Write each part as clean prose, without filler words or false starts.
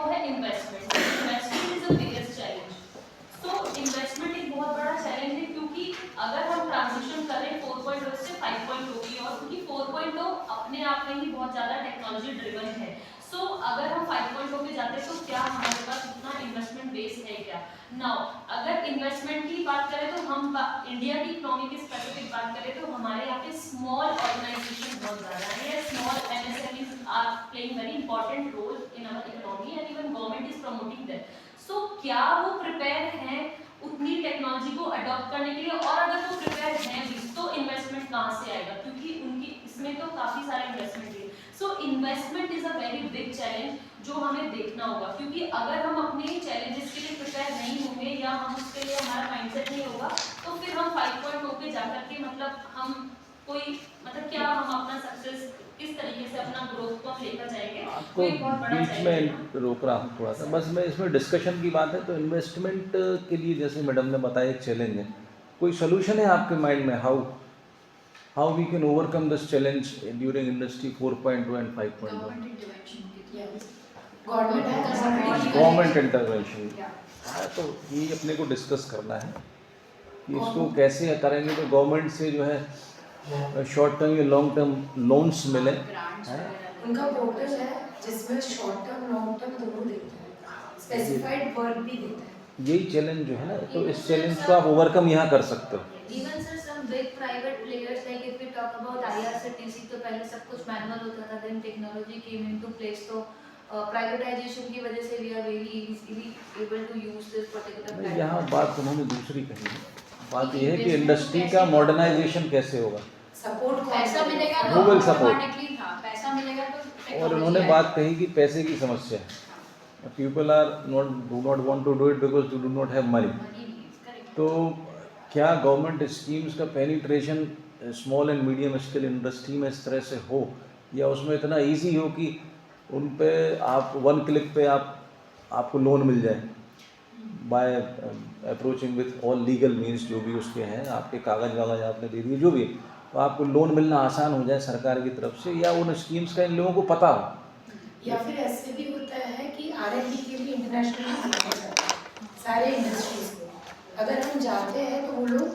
वो है investment. Investment is the biggest challenge. तो इन्वेस्टमेंट एक बहुत बड़ा चैलेंज है, क्योंकि अगर हम ट्रांजिशन करें 4.0 से 5.0 की ओर, क्योंकि 4.0 अपने आप में ही बहुत ज़्यादा टेक्नोलॉजी ड्रिवन है। सो अगर हम 5.0 पे जाते हैं तो क्या हमारे पास उतना इन्वेस्टमेंट बेस है क्या? नाउ अगर इन्वेस्टमेंट की बात करें तो हम इंडिया की इकोनॉमी की स्पेसिफिक बात करें तो हमारे यहाँ पे स्मॉल ऑर्गेनाइजेशन बहुत ज़्यादा है। Small MSMEs are playing very important role in our economy and even government is promoting that. So क्या वो प्रिपेयर हैं उतनी टेक्नोलॉजी को अडॉप्ट करने के लिए? और अगर वो प्रिपेयर हैं भी तो इन्वेस्टमेंट कहाँ से आएगा? क्योंकि उनकी इसमें तो काफ़ी सारे इन्वेस्टमेंट है। So investment is a very big challenge जो हमें देखना होगा, क्योंकि अगर हम अपने चैलेंजेस के लिए प्रिपेयर नहीं होंगे या हम उसके लिए हमारा माइंडसेट नहीं होगा तो फिर हम 5.0 पे जाकर के हम कोई क्या हम अपना सक्सेस किस तरीके से अपना ग्रोथ को हम लेकर जाएंगे? आपको बीच में रोक रहा हूँ थोड़ा सा, बस मैं इसमें डिस्कशन की बात है तो इन्वेस्टमेंट के लिए जैसे मैडम ने बताया एक चैलेंज है, कोई सोल्यूशन है आपके माइंड में how we can overcome this challenge during industry 4.2 and 5.0? Government intervention. हाँ, तो ये अपने को डिस्कस करना है कि इसको कैसे करेंगे तो गवर्नमेंट से जो है शॉर्ट टर्म या लॉन्ग टर्म लोन्स मिले। उनका पोर्टल है जिसमें शॉर्ट टर्म लॉन्ग टर्म दोनों देता है, स्पेसिफाइड वर्क भी देता है। यही चैलेंज जो है ना, तो इस चैलेंज को आप ओवरकम यहाँ कर सकते हो। Even sir, some big private players, like if we talk about IRCTC, तो पहले सब कुछ मैनुअल होता था, then technology came into place, तो प्राइवेटाइजेशन की वजह से we are very easily able to use this particular platform। यहाँ बात उन्होंने दूसरी कही है, बात यह है कि इंडस्ट्री का मॉडर्नाइजेशन कैसे होगा, सपोर्ट पैसा मिलेगा Who will support? automatically, हाँ पैसा मिलेगा तो और उन्होंने बात कही कि पैसे की समस्या है, people are do not want to do it because they do not have money. तो क्या गवर्नमेंट स्कीम्स का penetration small and medium scale industry में इस तरह से हो, या उसमें इतना इजी हो कि उन पे आप 1 क्लिक पे आपको लोन मिल जाए by approaching with all legal means, जो भी उसके हैं, आपके कागज़ वागज आपने दे दिए जो भी, तो आपको लोन मिलना आसान हो जाए सरकार की तरफ से, या उन स्कीम्स का इन लोगों को पता हो। या फिर ऐसे भी होता है कि R&D के लिए इंटरनेशनली भेजा जाता है सारे इंडस्ट्रीज को। अगर हम जाते हैं तो वो लोग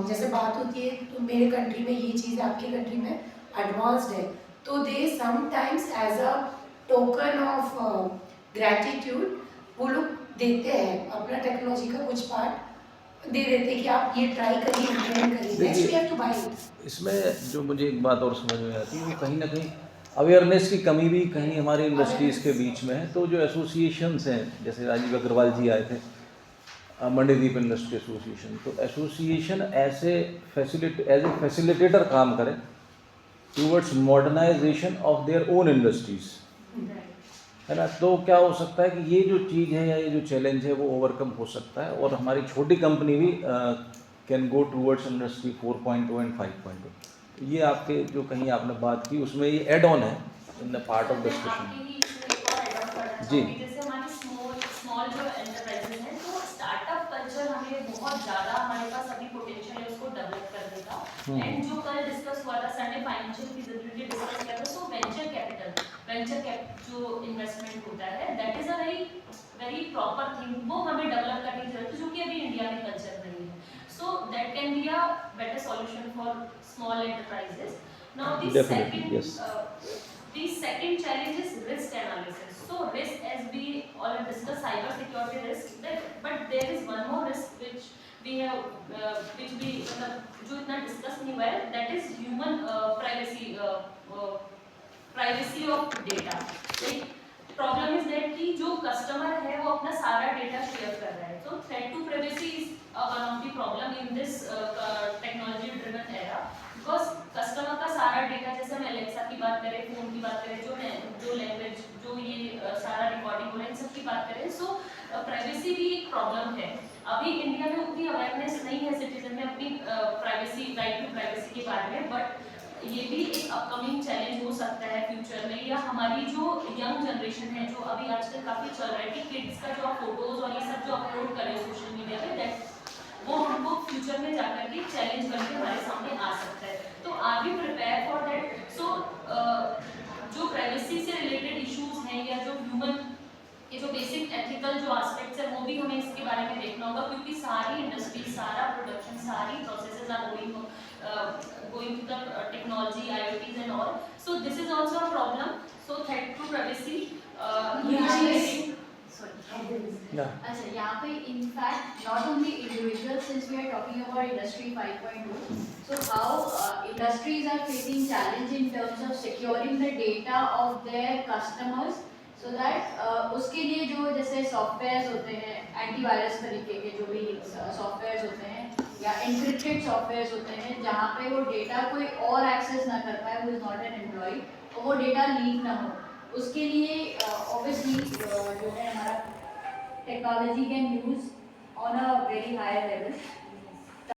जैसे बात होती है तो मेरे कंट्री में ये चीज़ आपके कंट्री में एडवांस्ड है, तो they sometimes as a token of gratitude वो लोग देते हैं अपना टेक्नोलॉजी का कुछ पार्ट दे देते हैं कि आप ये ट्राई करिए, इम्प्लीमेंट करिए, next we have to buy it. इसमें जो मुझे एक बात और समझ में आती है वो कहीं ना कहीं अवेयरनेस की कमी भी कहीं हमारी इंडस्ट्रीज़ के बीच में है। तो जो एसोसिएशंस हैं, जैसे राजीव अग्रवाल जी आए थे मंडीदीप इंडस्ट्री एसोसिएशन, तो एसोसिएशन एज ए फैसिलिटेटर काम करे towards modernisation of their own industries, है ना। तो क्या हो सकता है कि ये जो चीज़ है या ये जो चैलेंज है वो ओवरकम हो सकता है और हमारी छोटी कंपनी भी can go towards industry 4.0 and 5.0। ये आपके जो कहीं आपने बात की उसमें ये एड ऑन है in the part of discussion. जी जैसे हमारी स्मॉल जो एंटरप्राइजेस हैं, तो स्टार्टअप कल्चर हमें बहुत ज़्यादा हमारे पास अभी पोटेंशियल है उसको डेवलप करने का। एंड जो कल डिस्कस हुआ था संडे फाइनेंशियल फिजिबिलिटी डिस्कस किया था, सो वेंचर जो इन्वेस्टमेंट होता है that is a very proper thing, वो हमें डेवलप करने की जरूरत है जो कि अभी इंडिया में कल्चर नहीं है। So that can be a better solution for small enterprises. Now the second challenge is risk analysis. So risk, as we already discussed, cyber security risk, but there is one more risk which we have जो इतना discuss नहीं हुआ है, that is human privacy of data. Problem is that कि जो customer है वो अपना सारा डेटा शेयर कर रहा है, तो threat to privacy is one of the problem in this technology driven era, because customer का सारा डेटा, जैसे हम एलेक्सा की बात करें, फोन की बात करें, जो लैंग्वेज जो ये सारा रिकॉर्डिंग हो रहा है, इन सब की बात करें, सो प्राइवेसी भी एक प्रॉब्लम है। अभी इंडिया में उतनी अवेयरनेस नहीं है सिटीजन में अपनी प्राइवेसी, राइट टू प्राइवेसी के बारे में, बट ये भी एक अपकमिंग चैलेंज हो सकता है फ्यूचर में, या हमारी जो यंग जनरेशन है जो अभी आजकल काफ़ी चल रहा है कि किड्स का जो फोटोज और ये सब जो अपलोड करें सोशल मीडिया पे, दैट वो हमको फ्यूचर में जाकर के चैलेंज करके हमारे सामने आ सकता है। तो are we prepare for that? So जो प्राइवेसी से रिलेटेड इश्यूज हैं या जो ह्यूमन टेक्नोलॉजिकल जो एस्पेक्ट्स है वो भी हमें इसके बारे में देखना होगा, क्योंकि सारी इंडस्ट्री, सारा प्रोडक्शन, सारी processes are going to the technology, IoTs and all. So this is also a problem. So threat to privacy. Sorry. Yeah. अच्छा, यहाँ पे in fact not only individual, since we are talking about industry 5.2, so how industries are facing challenge in terms of securing the data of their customers, so that उसके लिए जो जैसे softwares होते हैं, antivirus तरीके के जो भी सॉफ्टवेयर्स होते हैं या एन्क्रिप्टेड सॉफ्टवेयर्स होते हैं, जहाँ पे वो डेटा कोई और एक्सेस ना कर पाए, who is not an employ, और वो डेटा लीक ना हो, उसके लिए ऑब्वियसली जो है हमारा technology can use on a very higher level.